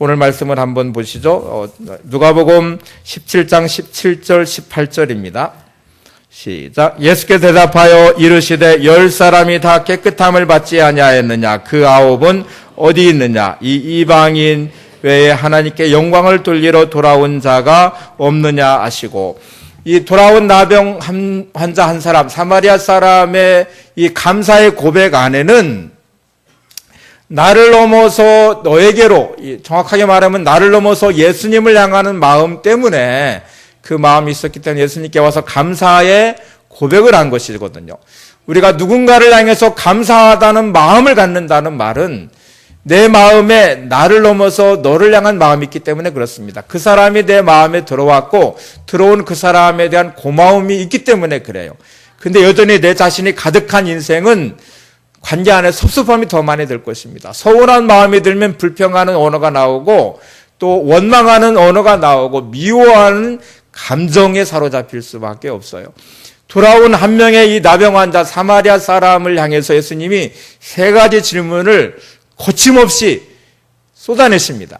오늘 말씀을 한번 보시죠. 누가복음 17장 17절 18절입니다. 시작. 예수께서 대답하여 이르시되 10사람이 다 깨끗함을 받지 아니하였느냐? 그 9은 어디 있느냐? 이 이방인 외에 하나님께 영광을 돌리러 돌아온 자가 없느냐 하시고, 이 돌아온 나병 환자 한 사람, 사마리아 사람의 이 감사의 고백 안에는 나를 넘어서 너에게로, 정확하게 말하면 나를 넘어서 예수님을 향하는 마음 때문에, 그 마음이 있었기 때문에 예수님께 와서 감사의 고백을 한 것이거든요. 우리가 누군가를 향해서 감사하다는 마음을 갖는다는 말은 내 마음에 나를 넘어서 너를 향한 마음이 있기 때문에 그렇습니다. 그 사람이 내 마음에 들어왔고 들어온 그 사람에 대한 고마움이 있기 때문에 그래요. 근데 여전히 내 자신이 가득한 인생은 관계 안에 섭섭함이 더 많이 들 것입니다. 서운한 마음이 들면 불평하는 언어가 나오고, 또 원망하는 언어가 나오고, 미워하는 감정에 사로잡힐 수밖에 없어요. 돌아온 한 명의 이 나병 환자 사마리아 사람을 향해서 예수님이 3가지 질문을 거침없이 쏟아내십니다.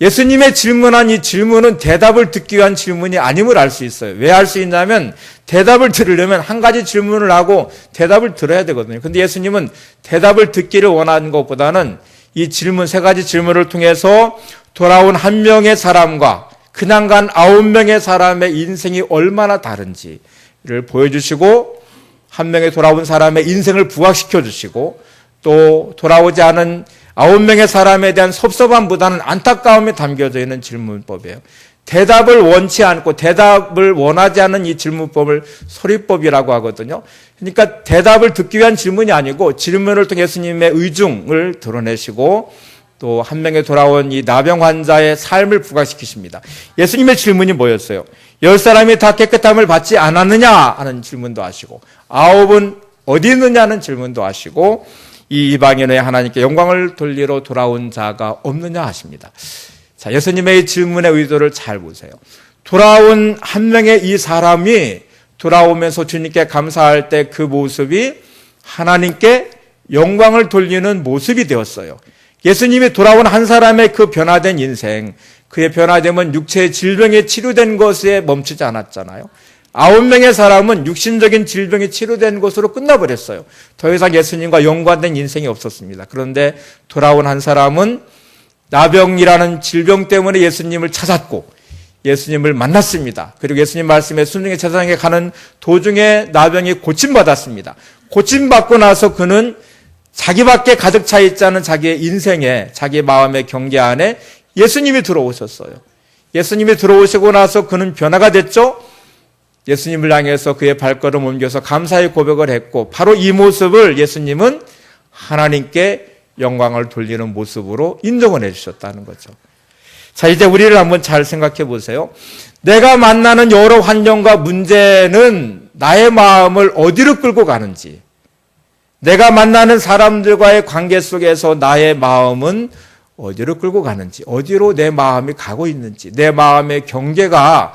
예수님의 질문한 이 질문은 대답을 듣기 위한 질문이 아님을 알 수 있어요. 왜 알 수 있냐면 대답을 들으려면 한 가지 질문을 하고 대답을 들어야 되거든요. 근데 예수님은 대답을 듣기를 원하는 것보다는 이 질문, 3가지 질문을 통해서 돌아온 한 명의 사람과 그냥 간 9명의 사람의 인생이 얼마나 다른지를 보여주시고, 한 명의 돌아온 사람의 인생을 부각시켜 주시고, 또 돌아오지 않은 9명의 사람에 대한 섭섭함보다는 안타까움이 담겨져 있는 질문법이에요. 대답을 원치 않고 대답을 원하지 않는 이 질문법을 소리법이라고 하거든요. 그러니까 대답을 듣기 위한 질문이 아니고 질문을 통해 예수님의 의중을 드러내시고, 또 한 명의 돌아온 이 나병 환자의 삶을 부각시키십니다. 예수님의 질문이 뭐였어요? 10사람이 다 깨끗함을 받지 않았느냐 하는 질문도 하시고, 9은 어디 있느냐는 질문도 하시고, 이 이방인의 하나님께 영광을 돌리러 돌아온 자가 없느냐 하십니다. 자, 예수님의 질문의 의도를 잘 보세요. 돌아온 한 명의 이 사람이 돌아오면서 주님께 감사할 때 그 모습이 하나님께 영광을 돌리는 모습이 되었어요. 예수님이 돌아온 한 사람의 그 변화된 인생, 그의 변화됨은 육체의 질병에 치료된 것에 멈추지 않았잖아요. 9명의 사람은 육신적인 질병이 치료된 것으로 끝나버렸어요. 더 이상 예수님과 연관된 인생이 없었습니다. 그런데 돌아온 한 사람은 나병이라는 질병 때문에 예수님을 찾았고 예수님을 만났습니다. 그리고 예수님 말씀에 순종의 세상에 가는 도중에 나병이 고침받았습니다. 고침받고 나서 그는 자기밖에 가득 차 있지 않은 자기의 인생에, 자기 마음의 경계 안에 예수님이 들어오셨어요. 예수님이 들어오시고 나서 그는 변화가 됐죠. 예수님을 향해서 그의 발걸음 옮겨서 감사의 고백을 했고, 바로 이 모습을 예수님은 하나님께 영광을 돌리는 모습으로 인정을 해주셨다는 거죠. 자, 이제 우리를 한번 잘 생각해 보세요. 내가 만나는 여러 환경과 문제는 나의 마음을 어디로 끌고 가는지, 내가 만나는 사람들과의 관계 속에서 나의 마음은 어디로 끌고 가는지, 어디로 내 마음이 가고 있는지, 내 마음의 경계가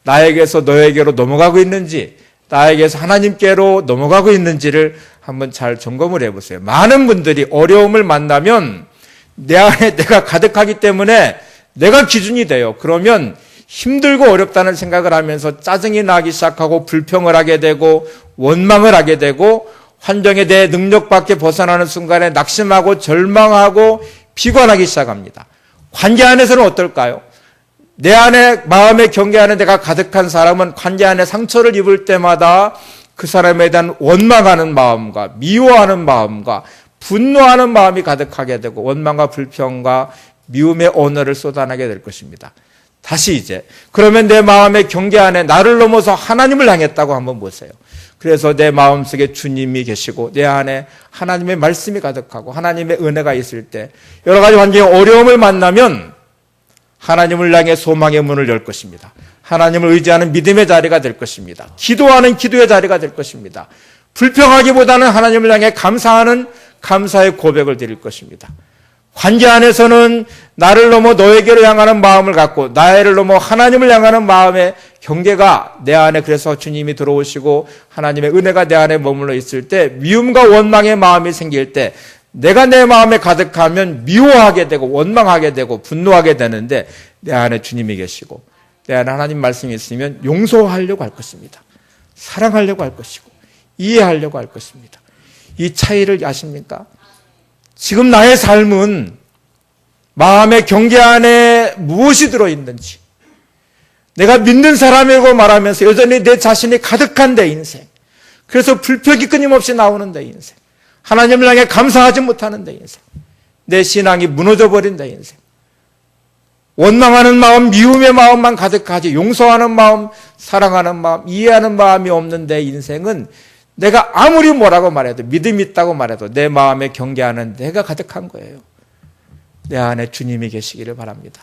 나에게서 너에게로 넘어가고 있는지, 나에게서 하나님께로 넘어가고 있는지를 한번 잘 점검을 해보세요. 많은 분들이 어려움을 만나면 내 안에 내가 가득하기 때문에 내가 기준이 돼요. 그러면 힘들고 어렵다는 생각을 하면서 짜증이 나기 시작하고 불평을 하게 되고 원망을 하게 되고, 환경에 대해 능력 밖에 벗어나는 순간에 낙심하고 절망하고 비관하기 시작합니다. 관계 안에서는 어떨까요? 내 안에, 마음의 경계 안에 내가 가득한 사람은 관계 안에 상처를 입을 때마다 그 사람에 대한 원망하는 마음과 미워하는 마음과 분노하는 마음이 가득하게 되고 원망과 불평과 미움의 언어를 쏟아내게 될 것입니다. 다시 이제, 그러면 내 마음의 경계 안에 나를 넘어서 하나님을 향했다고 한번 보세요. 그래서 내 마음속에 주님이 계시고 내 안에 하나님의 말씀이 가득하고 하나님의 은혜가 있을 때, 여러 가지 환경의 어려움을 만나면 하나님을 향해 소망의 문을 열 것입니다. 하나님을 의지하는 믿음의 자리가 될 것입니다. 기도하는 기도의 자리가 될 것입니다. 불평하기보다는 하나님을 향해 감사하는 감사의 고백을 드릴 것입니다. 관계 안에서는 나를 넘어 너에게로 향하는 마음을 갖고 나를 넘어 하나님을 향하는 마음의 경계가 내 안에, 그래서 주님이 들어오시고 하나님의 은혜가 내 안에 머물러 있을 때, 미움과 원망의 마음이 생길 때 내가 내 마음에 가득하면 미워하게 되고 원망하게 되고 분노하게 되는데 내 안에 주님이 계시고 내 안에 하나님 말씀이 있으면 용서하려고 할 것입니다. 사랑하려고 할 것이고 이해하려고 할 것입니다. 이 차이를 아십니까? 지금 나의 삶은 마음의 경계 안에 무엇이 들어있는지, 내가 믿는 사람이라고 말하면서 여전히 내 자신이 가득한 내 인생, 그래서 불평이 끊임없이 나오는 내 인생, 하나님을 향해 감사하지 못하는 내 인생, 내 신앙이 무너져버린 내 인생, 원망하는 마음, 미움의 마음만 가득하지 용서하는 마음, 사랑하는 마음, 이해하는 마음이 없는 내 인생은 내가 아무리 뭐라고 말해도, 믿음이 있다고 말해도 내 마음의 경계 안은 내가 가득한 거예요. 내 안에 주님이 계시기를 바랍니다.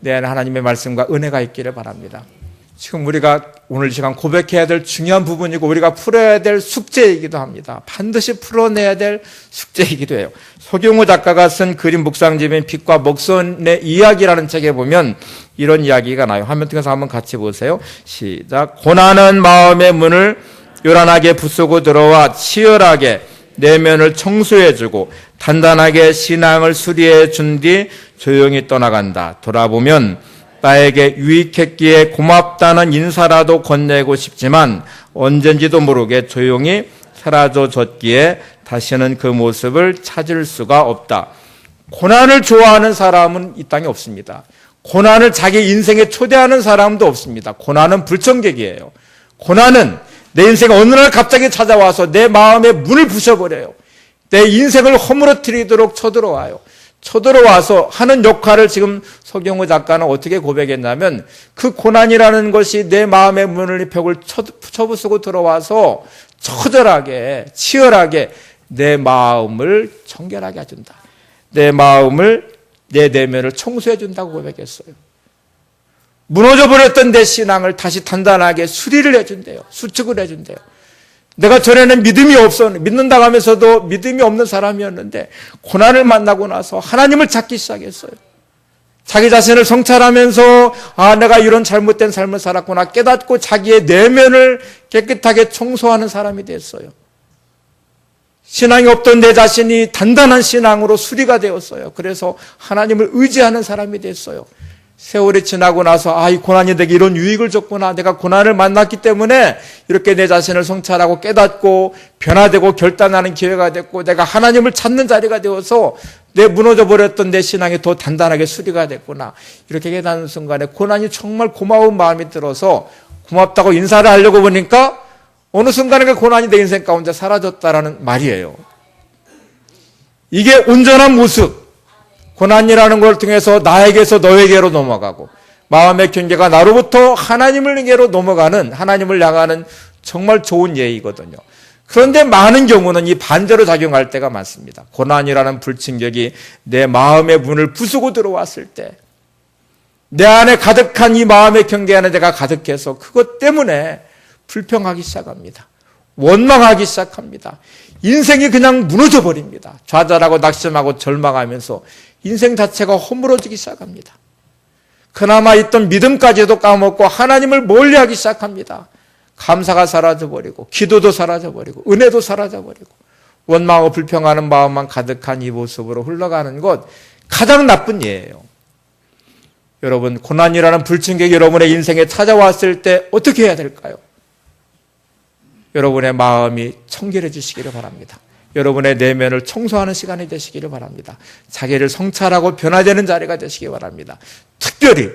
내 안에 하나님의 말씀과 은혜가 있기를 바랍니다. 지금 우리가 오늘 시간 고백해야 될 중요한 부분이고 우리가 풀어야 될 숙제이기도 합니다. 반드시 풀어내야 될 숙제이기도 해요. 서경호 작가가 쓴 그림 묵상집인 빛과 목선의 이야기라는 책에 보면 이런 이야기가 나요. 화면 통해서 한번 같이 보세요. 시작. 고난은 마음의 문을 요란하게 부수고 들어와 치열하게 내면을 청소해주고 단단하게 신앙을 수리해 준 뒤 조용히 떠나간다. 돌아보면 나에게 유익했기에 고맙다는 인사라도 건네고 싶지만 언젠지도 모르게 조용히 사라져졌기에 다시는 그 모습을 찾을 수가 없다. 고난을 좋아하는 사람은 이 땅에 없습니다. 고난을 자기 인생에 초대하는 사람도 없습니다. 고난은 불청객이에요. 고난은 내 인생에 어느 날 갑자기 찾아와서 내 마음의 문을 부셔버려요. 내 인생을 허물어뜨리도록 쳐들어와요. 쳐들어와서 하는 역할을 지금 서경호 작가는 어떻게 고백했냐면 그 고난이라는 것이 내 마음의 문을 벽을 쳐부수고 들어와서 처절하게 치열하게 내 마음을 청결하게 해준다. 내 마음을 내 내면을 청소해 준다고 고백했어요. 무너져버렸던 내 신앙을 다시 단단하게 수리를 해준대요. 수축을 해준대요. 내가 전에는 믿음이 믿는다고 하면서도 믿음이 없는 사람이었는데 고난을 만나고 나서 하나님을 찾기 시작했어요. 자기 자신을 성찰하면서 내가 이런 잘못된 삶을 살았구나 깨닫고 자기의 내면을 깨끗하게 청소하는 사람이 됐어요. 신앙이 없던 내 자신이 단단한 신앙으로 수리가 되었어요. 그래서 하나님을 의지하는 사람이 됐어요. 세월이 지나고 나서 이 고난이 내게 이런 유익을 줬구나. 내가 고난을 만났기 때문에 이렇게 내 자신을 성찰하고 깨닫고 변화되고 결단하는 기회가 됐고 내가 하나님을 찾는 자리가 되어서 내 무너져버렸던 내 신앙이 더 단단하게 수리가 됐구나. 이렇게 깨닫는 순간에 고난이 정말 고마운 마음이 들어서 고맙다고 인사를 하려고 보니까 어느 순간에 그 고난이 내 인생 가운데 사라졌다라는 말이에요. 이게 온전한 모습. 고난이라는 걸 통해서 나에게서 너에게로 넘어가고 마음의 경계가 나로부터 하나님을게로 넘어가는 하나님을 향하는 정말 좋은 예이거든요. 그런데 많은 경우는 이 반대로 작용할 때가 많습니다. 고난이라는 불침격이 내 마음의 문을 부수고 들어왔을 때 내 안에 가득한 이 마음의 경계 안에 내가 가득해서 그것 때문에 불평하기 시작합니다. 원망하기 시작합니다. 인생이 그냥 무너져 버립니다. 좌절하고 낙심하고 절망하면서 인생 자체가 허물어지기 시작합니다. 그나마 있던 믿음까지도 까먹고 하나님을 멀리하기 시작합니다. 감사가 사라져버리고 기도도 사라져버리고 은혜도 사라져버리고 원망하고 불평하는 마음만 가득한 이 모습으로 흘러가는 것 가장 나쁜 예예요. 여러분 고난이라는 불침객이 여러분의 인생에 찾아왔을 때 어떻게 해야 될까요? 여러분의 마음이 청결해지시기를 바랍니다. 여러분의 내면을 청소하는 시간이 되시기를 바랍니다. 자기를 성찰하고 변화되는 자리가 되시기 바랍니다. 특별히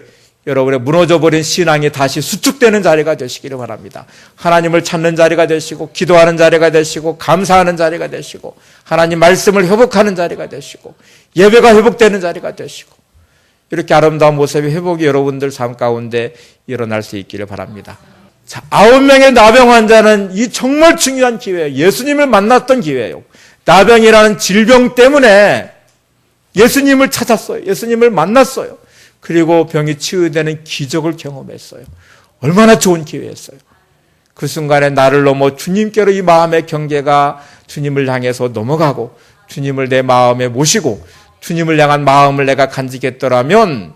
여러분의 무너져버린 신앙이 다시 수축되는 자리가 되시기를 바랍니다. 하나님을 찾는 자리가 되시고 기도하는 자리가 되시고 감사하는 자리가 되시고 하나님 말씀을 회복하는 자리가 되시고 예배가 회복되는 자리가 되시고 이렇게 아름다운 모습의 회복이 여러분들 삶 가운데 일어날 수 있기를 바랍니다. 자, 9명의 나병 환자는 이 정말 중요한 기회예요. 예수님을 만났던 기회예요. 나병이라는 질병 때문에 예수님을 찾았어요. 예수님을 만났어요. 그리고 병이 치유되는 기적을 경험했어요. 얼마나 좋은 기회였어요. 그 순간에 나를 넘어 주님께로 이 마음의 경계가 주님을 향해서 넘어가고 주님을 내 마음에 모시고 주님을 향한 마음을 내가 간직했더라면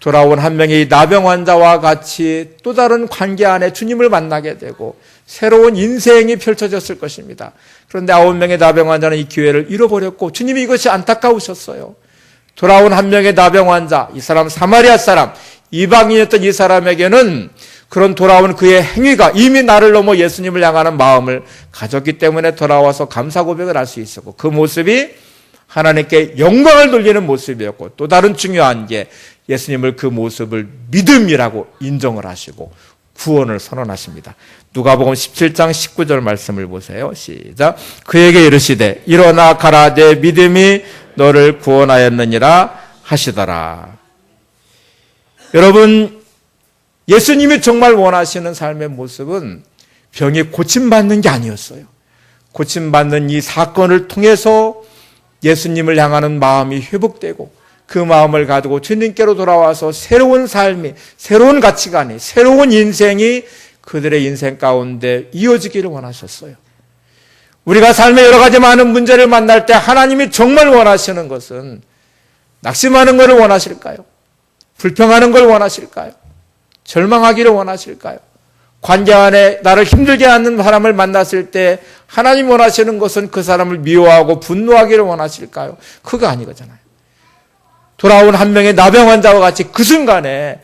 돌아온 한 명의 나병 환자와 같이 또 다른 관계 안에 주님을 만나게 되고 새로운 인생이 펼쳐졌을 것입니다. 그런데 9명의 나병 환자는 이 기회를 잃어버렸고 주님이 이것이 안타까우셨어요. 돌아온 한 명의 나병 환자, 이 사람 사마리아 사람, 이방인이었던 이 사람에게는 그런 돌아온 그의 행위가 이미 나를 넘어 예수님을 향하는 마음을 가졌기 때문에 돌아와서 감사 고백을 할 수 있었고 그 모습이 하나님께 영광을 돌리는 모습이었고 또 다른 중요한 게 예수님을 그 모습을 믿음이라고 인정을 하시고 구원을 선언하십니다. 누가복음 17장 19절 말씀을 보세요. 시작. 그에게 이르시되 일어나 가라 내 믿음이 너를 구원하였느니라 하시더라. 여러분, 예수님이 정말 원하시는 삶의 모습은 병이 고침받는 게 아니었어요. 고침받는 이 사건을 통해서 예수님을 향하는 마음이 회복되고 그 마음을 가지고 주님께로 돌아와서 새로운 삶이, 새로운 가치관이, 새로운 인생이 그들의 인생 가운데 이어지기를 원하셨어요. 우리가 삶의 여러 가지 많은 문제를 만날 때 하나님이 정말 원하시는 것은 낙심하는 것을 원하실까요? 불평하는 걸 원하실까요? 절망하기를 원하실까요? 관계 안에 나를 힘들게 하는 사람을 만났을 때 하나님 원하시는 것은 그 사람을 미워하고 분노하기를 원하실까요? 그거 아니거잖아요. 돌아온 한 명의 나병 환자와 같이 그 순간에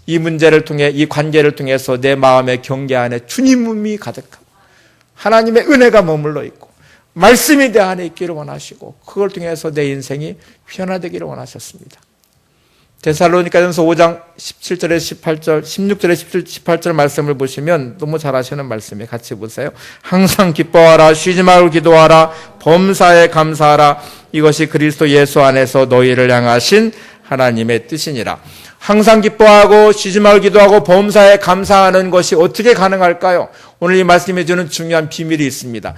이 문제를 통해 이 관계를 통해서 내 마음의 경계 안에 주님이 가득하고 하나님의 은혜가 머물러 있고 말씀이 내 안에 있기를 원하시고 그걸 통해서 내 인생이 변화되기를 원하셨습니다. 데살로니가전서 5장 17절에 18절, 16절에 17, 18절 말씀을 보시면 너무 잘 아시는 말씀이에요. 같이 보세요. 항상 기뻐하라, 쉬지 말고 기도하라, 범사에 감사하라. 이것이 그리스도 예수 안에서 너희를 향하신 하나님의 뜻이니라. 항상 기뻐하고 쉬지 말고 기도하고 범사에 감사하는 것이 어떻게 가능할까요? 오늘 이 말씀해 주는 중요한 비밀이 있습니다.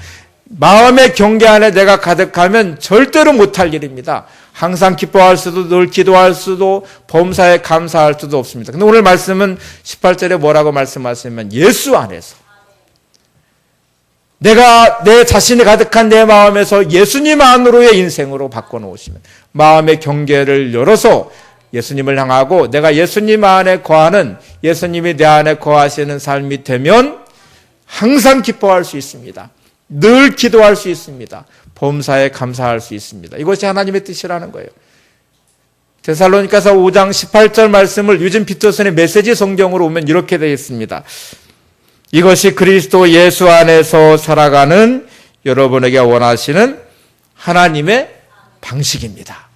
마음의 경계 안에 내가 가득하면 절대로 못할 일입니다. 항상 기뻐할 수도 늘 기도할 수도 범사에 감사할 수도 없습니다. 근데 오늘 말씀은 18절에 뭐라고 말씀하시면 예수 안에서 내가 내 자신이 가득한 내 마음에서 예수님 안으로의 인생으로 바꿔놓으시면 마음의 경계를 열어서 예수님을 향하고 내가 예수님 안에 거하는 예수님이 내 안에 거하시는 삶이 되면 항상 기뻐할 수 있습니다. 늘 기도할 수 있습니다. 범사에 감사할 수 있습니다. 이것이 하나님의 뜻이라는 거예요. 데살로니가서 5장 18절 말씀을 유진 피터슨의 메시지 성경으로 오면 이렇게 되어 있습니다. 이것이 그리스도 예수 안에서 살아가는 여러분에게 원하시는 하나님의 방식입니다.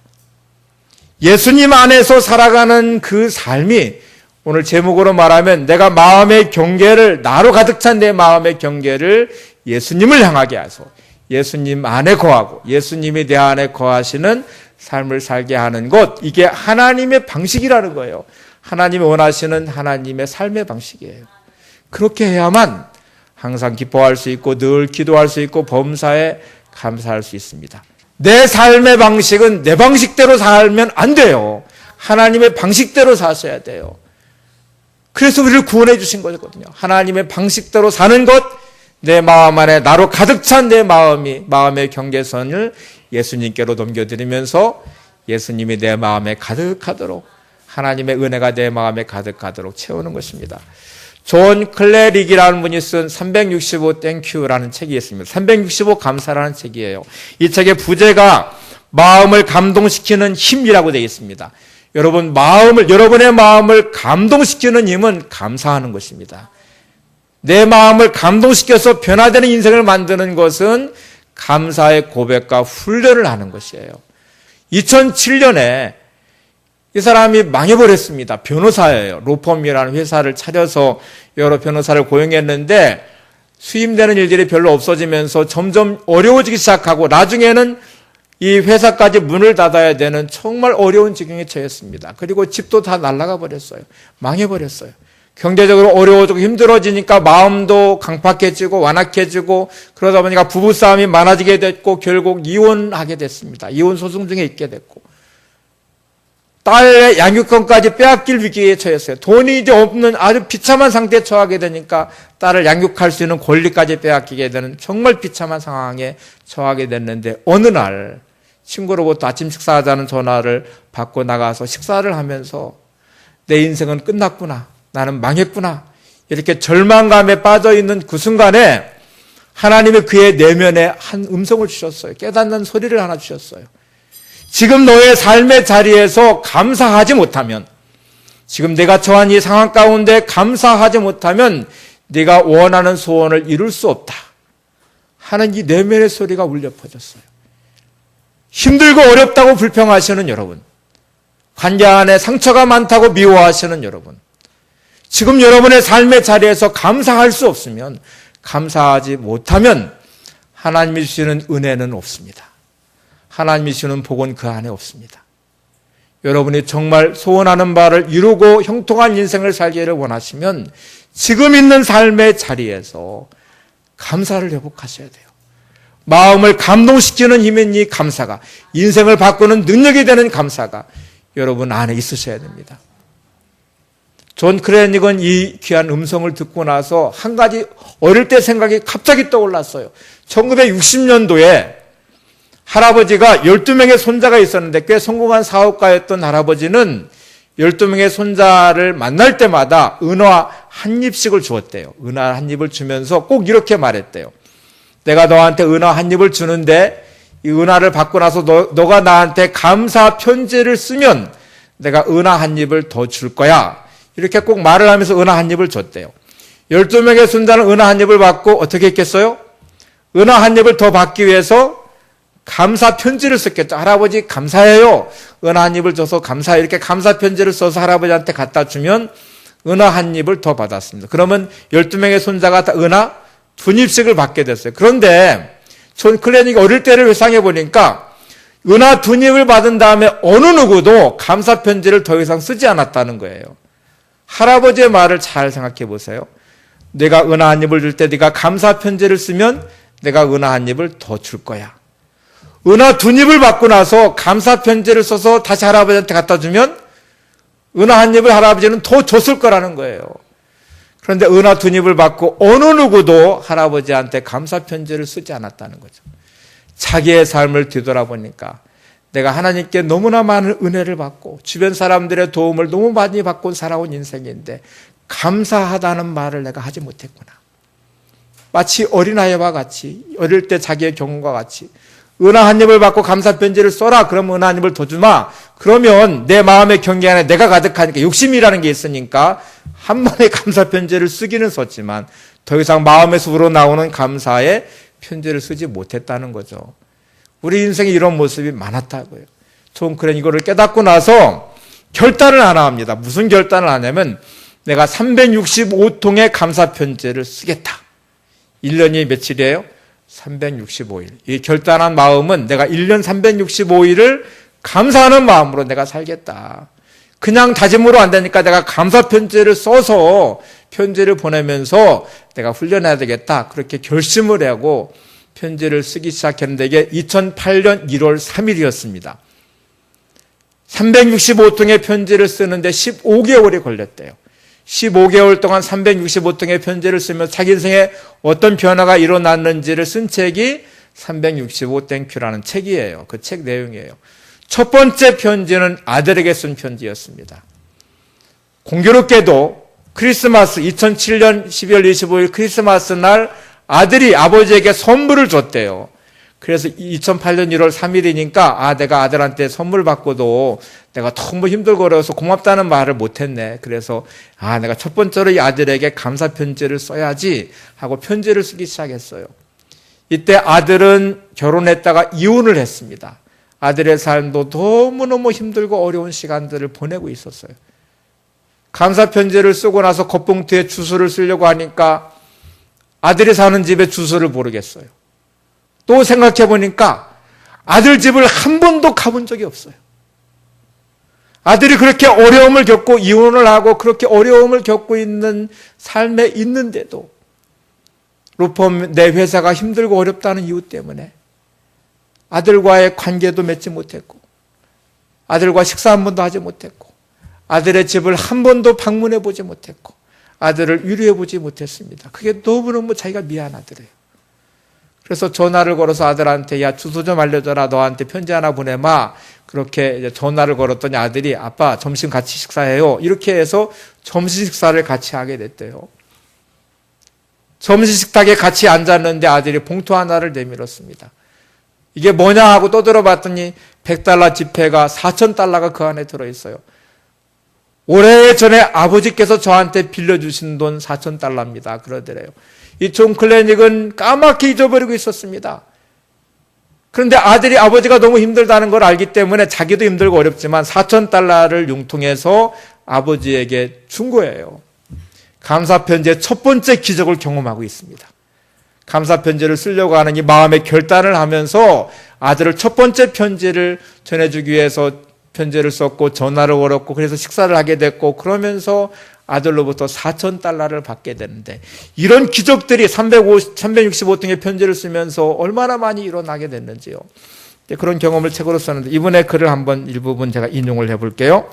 예수님 안에서 살아가는 그 삶이 오늘 제목으로 말하면 내가 마음의 경계를 나로 가득 찬 내 마음의 경계를 예수님을 향하게 하소. 예수님 안에 거하고 예수님이 내 안에 거하시는 삶을 살게 하는 것, 이게 하나님의 방식이라는 거예요. 하나님이 원하시는 하나님의 삶의 방식이에요. 그렇게 해야만 항상 기뻐할 수 있고 늘 기도할 수 있고 범사에 감사할 수 있습니다. 내 삶의 방식은 내 방식대로 살면 안 돼요. 하나님의 방식대로 사셔야 돼요. 그래서 우리를 구원해 주신 거거든요. 하나님의 방식대로 사는 것, 내 마음 안에 나로 가득 찬 내 마음의 경계선을 예수님께로 넘겨드리면서 예수님이 내 마음에 가득하도록 하나님의 은혜가 내 마음에 가득하도록 채우는 것입니다. 존 클레릭이라는 분이 쓴 365 땡큐라는 책이 있습니다. 365 감사라는 책이에요. 이 책의 부제가 마음을 감동시키는 힘이라고 되어 있습니다. 여러분의 마음을 감동시키는 힘은 감사하는 것입니다. 내 마음을 감동시켜서 변화되는 인생을 만드는 것은 감사의 고백과 훈련을 하는 것이에요. 2007년에 이 사람이 망해버렸습니다. 변호사예요. 로펌이라는 회사를 차려서 여러 변호사를 고용했는데 수임되는 일들이 별로 없어지면서 점점 어려워지기 시작하고 나중에는 이 회사까지 문을 닫아야 되는 정말 어려운 지경에 처했습니다. 그리고 집도 다 날아가 버렸어요. 망해버렸어요. 경제적으로 어려워지고 힘들어지니까 마음도 강팍해지고 완악해지고 그러다 보니까 부부싸움이 많아지게 됐고 결국 이혼하게 됐습니다. 이혼 소송 중에 있게 됐고 딸의 양육권까지 빼앗길 위기에 처했어요. 돈이 이제 없는 아주 비참한 상태에 처하게 되니까 딸을 양육할 수 있는 권리까지 빼앗기게 되는 정말 비참한 상황에 처하게 됐는데 어느 날 친구로부터 아침 식사하자는 전화를 받고 나가서 식사를 하면서 내 인생은 끝났구나. 나는 망했구나. 이렇게 절망감에 빠져 있는 그 순간에 하나님이 그의 내면에 한 음성을 주셨어요. 깨닫는 소리를 하나 주셨어요. 지금 너의 삶의 자리에서 감사하지 못하면, 지금 내가 처한 이 상황 가운데 감사하지 못하면 네가 원하는 소원을 이룰 수 없다 하는 이 내면의 소리가 울려 퍼졌어요. 힘들고 어렵다고 불평하시는 여러분, 관계 안에 상처가 많다고 미워하시는 여러분, 지금 여러분의 삶의 자리에서 감사할 수 없으면, 감사하지 못하면 하나님이 주시는 은혜는 없습니다. 하나님이 주시는 복은 그 안에 없습니다. 여러분이 정말 소원하는 바를 이루고 형통한 인생을 살기를 원하시면 지금 있는 삶의 자리에서 감사를 회복하셔야 돼요. 마음을 감동시키는 힘인 이 감사가, 인생을 바꾸는 능력이 되는 감사가 여러분 안에 있으셔야 됩니다. 존 크레닉은 이 귀한 음성을 듣고 나서 한 가지 어릴 때 생각이 갑자기 떠올랐어요. 1960년도에 할아버지가 12명의 손자가 있었는데 꽤 성공한 사업가였던 할아버지는 12명의 손자를 만날 때마다 은화 한 입씩을 주었대요. 은화 한 입을 주면서 꼭 이렇게 말했대요. 내가 너한테 은화 한 입을 주는데 이 은화를 받고 나서 너가 나한테 감사 편지를 쓰면 내가 은화 한 입을 더 줄 거야. 이렇게 꼭 말을 하면서 은화 한 입을 줬대요. 12명의 손자는 은화 한 입을 받고 어떻게 했겠어요? 은화 한 입을 더 받기 위해서 감사 편지를 썼겠죠. 할아버지 감사해요. 은화 한 입을 줘서 감사해. 이렇게 감사 편지를 써서 할아버지한테 갖다 주면 은화 한 입을 더 받았습니다. 그러면 12명의 손자가 다 은화 2입씩을 받게 됐어요. 그런데 존 클레닉이 어릴 때를 회상해 보니까 은화 2입을 받은 다음에 어느 누구도 감사 편지를 더 이상 쓰지 않았다는 거예요. 할아버지의 말을 잘 생각해 보세요. 내가 은화 한 입을 줄 때 네가 감사 편지를 쓰면 내가 은화 한 입을 더 줄 거야. 은화 2입을 받고 나서 감사 편지를 써서 다시 할아버지한테 갖다 주면 은화 한 입을 할아버지는 더 줬을 거라는 거예요. 그런데 은화 2입을 받고 어느 누구도 할아버지한테 감사 편지를 쓰지 않았다는 거죠. 자기의 삶을 뒤돌아보니까 내가 하나님께 너무나 많은 은혜를 받고 주변 사람들의 도움을 너무 많이 받고 살아온 인생인데 감사하다는 말을 내가 하지 못했구나. 마치 어린아이와 같이, 어릴 때 자기의 경험과 같이 은화 한 입을 받고 감사 편지를 써라. 그러면 은화 한 입을 더 주마. 그러면 내 마음의 경계 안에 내가 가득하니까 욕심이라는 게 있으니까 한 번에 감사 편지를 쓰기는 썼지만 더 이상 마음에서 우러나오는 감사의 편지를 쓰지 못했다는 거죠. 우리 인생에 이런 모습이 많았다고요. 존 크레닉 이거를 깨닫고 나서 결단을 하나 합니다. 무슨 결단을 하냐면 내가 365통의 감사 편지를 쓰겠다. 1년이 며칠이에요? 365일. 이 결단한 마음은 내가 1년 365일을 감사하는 마음으로 내가 살겠다. 그냥 다짐으로 안 되니까 내가 감사 편지를 써서 편지를 보내면서 내가 훈련해야 되겠다. 그렇게 결심을 하고 편지를 쓰기 시작했는데 이게 2008년 1월 3일이었습니다. 365통의 편지를 쓰는데 15개월이 걸렸대요. 15개월 동안 365통의 편지를 쓰며 자기 인생에 어떤 변화가 일어났는지를 쓴 책이 365땡큐라는 책이에요. 그 책 내용이에요. 첫 번째 편지는 아들에게 쓴 편지였습니다. 공교롭게도 크리스마스 2007년 12월 25일 크리스마스 날 아들이 아버지에게 선물을 줬대요. 그래서 2008년 1월 3일이니까 내가 아들한테 선물 받고도 내가 너무 힘들고 어려워서 고맙다는 말을 못했네. 그래서 내가 첫 번째로 이 아들에게 감사 편지를 써야지 하고 편지를 쓰기 시작했어요. 이때 아들은 결혼했다가 이혼을 했습니다. 아들의 삶도 너무너무 힘들고 어려운 시간들을 보내고 있었어요. 감사 편지를 쓰고 나서 겉봉투에 주소를 쓰려고 하니까 아들이 사는 집에 주소를 모르겠어요. 또 생각해 보니까 아들 집을 한 번도 가본 적이 없어요. 아들이 그렇게 어려움을 겪고 이혼을 하고 그렇게 어려움을 겪고 있는 삶에 있는데도 로펌 내 회사가 힘들고 어렵다는 이유 때문에 아들과의 관계도 맺지 못했고 아들과 식사 한 번도 하지 못했고 아들의 집을 한 번도 방문해 보지 못했고 아들을 위로해 보지 못했습니다. 그게 너무너무 자기가 미안하더래요. 그래서 전화를 걸어서 아들한테 주소 좀 알려줘라. 너한테 편지 하나 보내마. 그렇게 이제 전화를 걸었더니 아들이 아빠 점심 같이 식사해요. 이렇게 해서 점심 식사를 같이 하게 됐대요. 점심 식탁에 같이 앉았는데 아들이 봉투 하나를 내밀었습니다. 이게 뭐냐 하고 떠들어봤더니 $100 지폐가 $4,000가 그 안에 들어있어요. 오래전에 아버지께서 저한테 빌려주신 돈 $4,000입니다. 그러더래요. 이 존 클래닉은 까맣게 잊어버리고 있었습니다. 그런데 아들이 아버지가 너무 힘들다는 걸 알기 때문에 자기도 힘들고 어렵지만 $4,000를 융통해서 아버지에게 준 거예요. 감사편지의 첫 번째 기적을 경험하고 있습니다. 감사편지를 쓰려고 하는 이 마음의 결단을 하면서 아들을 첫 번째 편지를 전해주기 위해서 편지를 썼고 전화를 걸었고 그래서 식사를 하게 됐고 그러면서 아들로부터 $4,000를 받게 되는데 이런 기적들이 365통의 편지를 쓰면서 얼마나 많이 일어나게 됐는지요. 그런 경험을 책으로 썼는데 이번에 글을 한번 일부분 제가 인용을 해볼게요.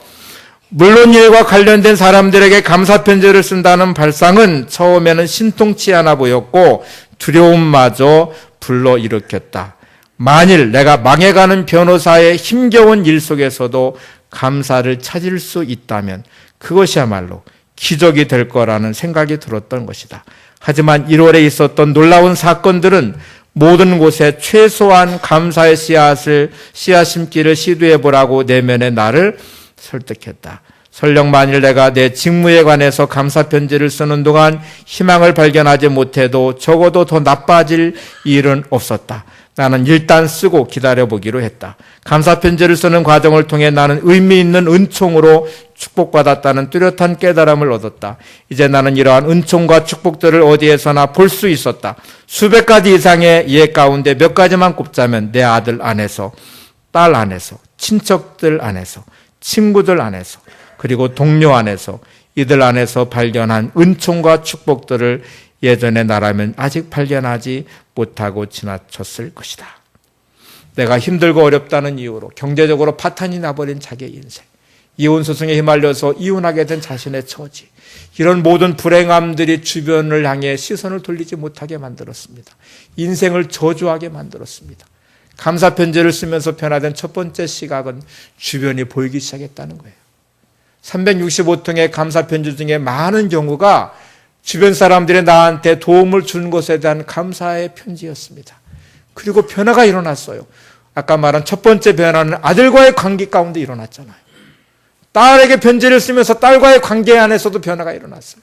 물론 일과 관련된 사람들에게 감사편지를 쓴다는 발상은 처음에는 신통치 않아 보였고 두려움마저 불러일으켰다. 만일 내가 망해가는 변호사의 힘겨운 일 속에서도 감사를 찾을 수 있다면 그것이야말로 기적이 될 거라는 생각이 들었던 것이다. 하지만 1월에 있었던 놀라운 사건들은 모든 곳에 최소한 감사의 씨앗 심기를 시도해보라고 내면의 나를 설득했다. 설령 만일 내가 내 직무에 관해서 감사편지를 쓰는 동안 희망을 발견하지 못해도 적어도 더 나빠질 일은 없었다. 나는 일단 쓰고 기다려보기로 했다. 감사편지를 쓰는 과정을 통해 나는 의미 있는 은총으로 축복받았다는 뚜렷한 깨달음을 얻었다. 이제 나는 이러한 은총과 축복들을 어디에서나 볼 수 있었다. 수백 가지 이상의 예 가운데 몇 가지만 꼽자면 내 아들 안에서, 딸 안에서, 친척들 안에서, 친구들 안에서, 그리고 동료 안에서, 이들 안에서 발견한 은총과 축복들을 예전의 나라면 아직 발견하지 못하고 지나쳤을 것이다. 내가 힘들고 어렵다는 이유로 경제적으로 파탄이 나버린 자기의 인생, 이혼소송에 휘말려서 이혼하게 된 자신의 처지, 이런 모든 불행함들이 주변을 향해 시선을 돌리지 못하게 만들었습니다. 인생을 저주하게 만들었습니다. 감사편지를 쓰면서 변화된 첫 번째 시각은 주변이 보이기 시작했다는 거예요. 365통의 감사편지 중에 많은 경우가 주변 사람들이 나한테 도움을 준 것에 대한 감사의 편지였습니다. 그리고 변화가 일어났어요. 아까 말한 첫 번째 변화는 아들과의 관계 가운데 일어났잖아요. 딸에게 편지를 쓰면서 딸과의 관계 안에서도 변화가 일어났어요.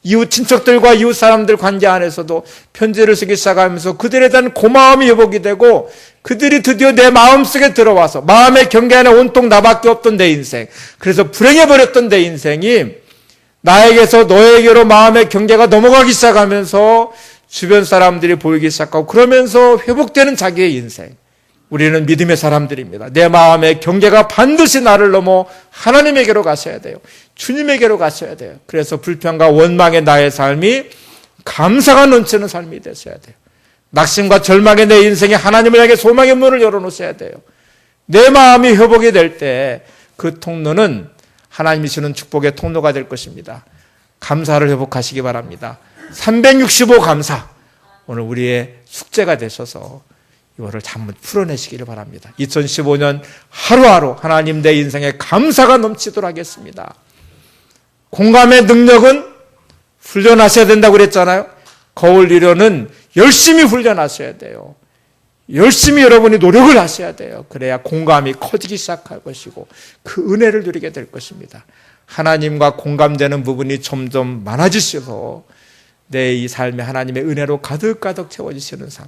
이웃 친척들과 이웃 사람들 관계 안에서도 편지를 쓰기 시작하면서 그들에 대한 고마움이 회복이 되고 그들이 드디어 내 마음속에 들어와서 마음의 경계 안에 온통 나밖에 없던 내 인생, 그래서 불행해버렸던 내 인생이 나에게서 너에게로 마음의 경계가 넘어가기 시작하면서 주변 사람들이 보이기 시작하고 그러면서 회복되는 자기의 인생. 우리는 믿음의 사람들입니다. 내 마음의 경계가 반드시 나를 넘어 하나님에게로 가셔야 돼요. 주님에게로 가셔야 돼요. 그래서 불평과 원망의 나의 삶이 감사가 넘치는 삶이 되셔야 돼요. 낙심과 절망의 내 인생에 하나님을 향해 소망의 문을 열어놓으셔야 돼요. 내 마음이 회복이 될 때 그 통로는 하나님이 주는 축복의 통로가 될 것입니다. 감사를 회복하시기 바랍니다. 365 감사, 오늘 우리의 숙제가 되셔서 이거를 한번 풀어내시기를 바랍니다. 2015년 하루하루 하나님 내 인생에 감사가 넘치도록 하겠습니다. 공감의 능력은 훈련하셔야 된다고 그랬잖아요. 거울 리려는 열심히 훈련하셔야 돼요. 열심히 여러분이 노력을 하셔야 돼요. 그래야 공감이 커지기 시작할 것이고 그 은혜를 누리게 될 것입니다. 하나님과 공감되는 부분이 점점 많아지셔서 내 이 삶에 하나님의 은혜로 가득가득 채워지시는 삶.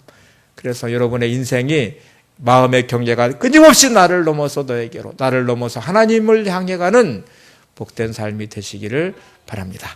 그래서 여러분의 인생이 마음의 경계가 끊임없이 나를 넘어서 너에게로, 나를 넘어서 하나님을 향해 가는 복된 삶이 되시기를 바랍니다.